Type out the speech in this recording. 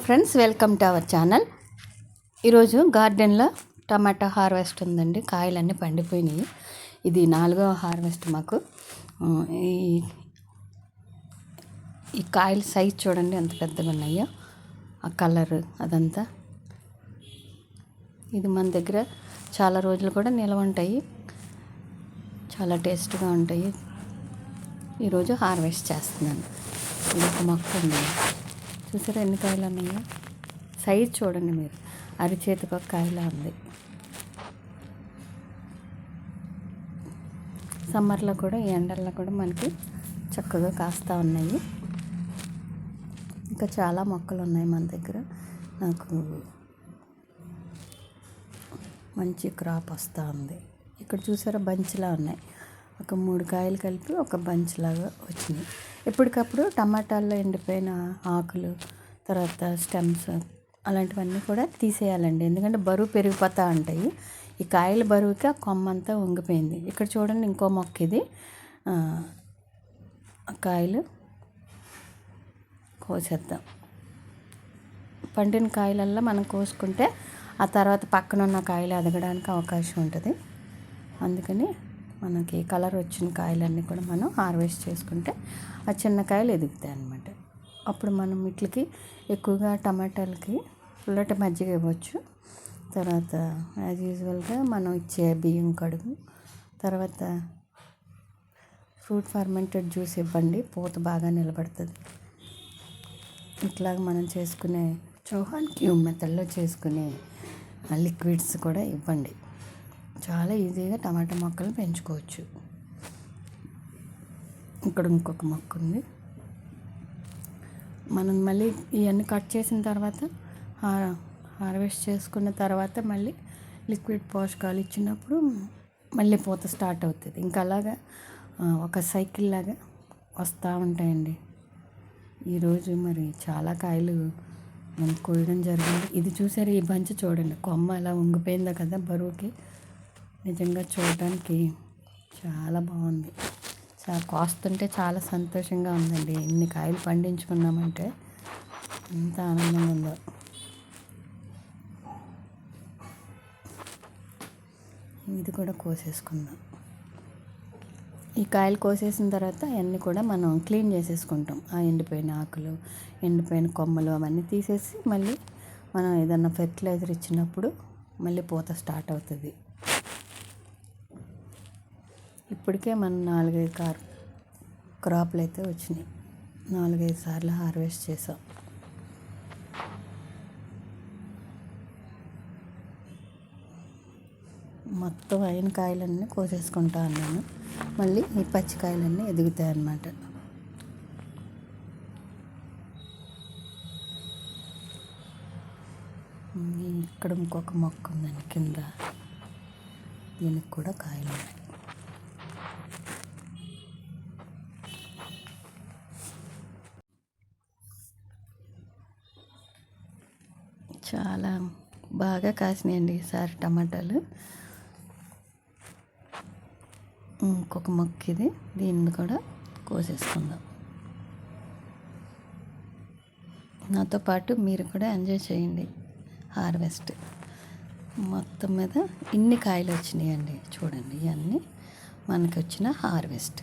Friends, welcome to our channel. ఈరోజు గార్డెన్లో టమాటా harvest ఉందండి. కాయలన్నీ పండిపోయినాయి. ఇది 4వ హార్వెస్ట్ మాకు. ఈ కాయల సైజ్ చూడండి ఎంత పెద్దగా ఉన్నాయో, ఆ కలర్ అదంతా. ఇది మన దగ్గర చాలా రోజులు కూడా నిల్వ ఉంటాయి, చాలా టేస్ట్గా ఉంటాయి. ఈరోజు హార్వెస్ట్ చేస్తున్నాను. ఇది ఒక మొక్క ఉంది, చూసారా ఎన్ని కాయలు ఉన్నాయో. సైజ్ చూడండి మీరు, అరిచేతికి ఒక కాయలా ఉంది. సమ్మర్లో కూడా ఈ ఎండల్లో కూడా మనకి చక్కగా కాస్తూ ఉన్నాయి. ఇంకా చాలా మొక్కలు ఉన్నాయి మన దగ్గర. నాకు మంచి క్రాప్ వస్తూ ఉంది. ఇక్కడ చూసారా బంచ్లా ఉన్నాయి. ఒక 3 కాయలు కలిపి ఒక బంచ్ లాగా వచ్చినాయి. ఎప్పటికప్పుడు టమాటాల్లో ఎండిపోయిన ఆకులు, తర్వాత స్టెమ్స్ అలాంటివన్నీ కూడా తీసేయాలండి. ఎందుకంటే బరువు పెరిగిపోతూ ఉంటాయి. ఈ కాయల బరువుకి ఆ కొమ్మంతా వంగిపోయింది. ఇక్కడ చూడండి ఇంకో మొక్క ఇది. కాయలు కోసేద్దాం. పండిన కాయలల్లో మనం కోసుకుంటే ఆ తర్వాత పక్కన ఉన్న కాయలు ఎదగడానికి అవకాశం ఉంటుంది. అందుకని మనకి కలర్ వచ్చిన కాయలన్నీ కూడా మనం హార్వెస్ట్ చేసుకుంటే ఆ చిన్న కాయలు ఎదుగుతాయి అన్నమాట. అప్పుడు మనం వీటికి ఎక్కువగా టమాటాలకి పుల్లటి మజ్జిగ ఇవ్వచ్చు. తర్వాత యాజ్ యూజువల్గా మనం ఇచ్చే బియ్యం కడుగు, తర్వాత ఫ్రూట్ ఫర్మెంటెడ్ జ్యూస్ ఇవ్వండి, పూత బాగా నిలబడుతుంది. ఇట్లాగ మనం చేసుకునే చౌహాన్ క్యూబ్ మెథడ్లో చేసుకునే లిక్విడ్స్ కూడా ఇవ్వండి. చాలా ఈజీగా టమాటా మొక్కలు పెంచుకోవచ్చు. ఇక్కడ ఇంకొక మొక్క ఉంది. మనం మళ్ళీ ఇవన్నీ కట్ చేసిన తర్వాత హార్వెస్ట్ చేసుకున్న తర్వాత మళ్ళీ లిక్విడ్ పోషకాలు ఇచ్చినప్పుడు మళ్ళీ పూత స్టార్ట్ అవుతుంది. ఇంకా అలాగా ఒక సైకిల్ లాగా వస్తూ ఉంటాయండి. ఈరోజు మరి చాలా కాయలు మనం కోయడం జరిగింది. ఇది చూసారు, ఈ బంచ్ చూడండి, కొమ్మ అలా వంగిపోయిందో కదా బరువుకి. నిజంగా చూడడానికి చాలా బాగుంది. చాలా కోస్తుంటే చాలా సంతోషంగా ఉందండి. ఇన్ని కాయలు పండించుకున్నామంటే ఎంత ఆనందంగా ఉందో. ఇది కూడా కోసేసుకుందాం. ఈ కాయలు కోసేసిన తర్వాత అవన్నీ కూడా మనం క్లీన్ చేసేసుకుంటాం. ఆ ఎండిపోయిన ఆకులు, ఎండిపోయిన కొమ్మలు అవన్నీ తీసేసి మళ్ళీ మనం ఏదన్నా ఫెర్టిలైజర్ ఇచ్చినప్పుడు మళ్ళీ పూత స్టార్ట్ అవుతుంది. ఇప్పటికే మనం 4-5 క్రాప్లు అయితే వచ్చినాయి. 4-5 సార్లు హార్వెస్ట్ చేసాం. మొత్తం అయిన కాయలన్నీ కోసేసుకుంటా ఉన్నాను. మళ్ళీ ఈ పచ్చికాయలన్నీ ఎదుగుతాయి అన్నమాట. ఇక్కడ ఇంకొక మొక్క ఉందండి కింద, దీనికి కూడా కాయలు ఉన్నాయి. చాలా బాగా కాసినాయండి ఈసారి టమాటాలు. ఇంకొక మొక్క ఇది, దీన్ని కూడా కోసేసుకుందాం. నాతో పాటు మీరు కూడా ఎంజాయ్ చేయండి హార్వెస్ట్. మొత్తం మీద ఇన్ని కాయలు వచ్చినాయండి చూడండి. ఇవన్నీ మనకి వచ్చిన హార్వెస్ట్.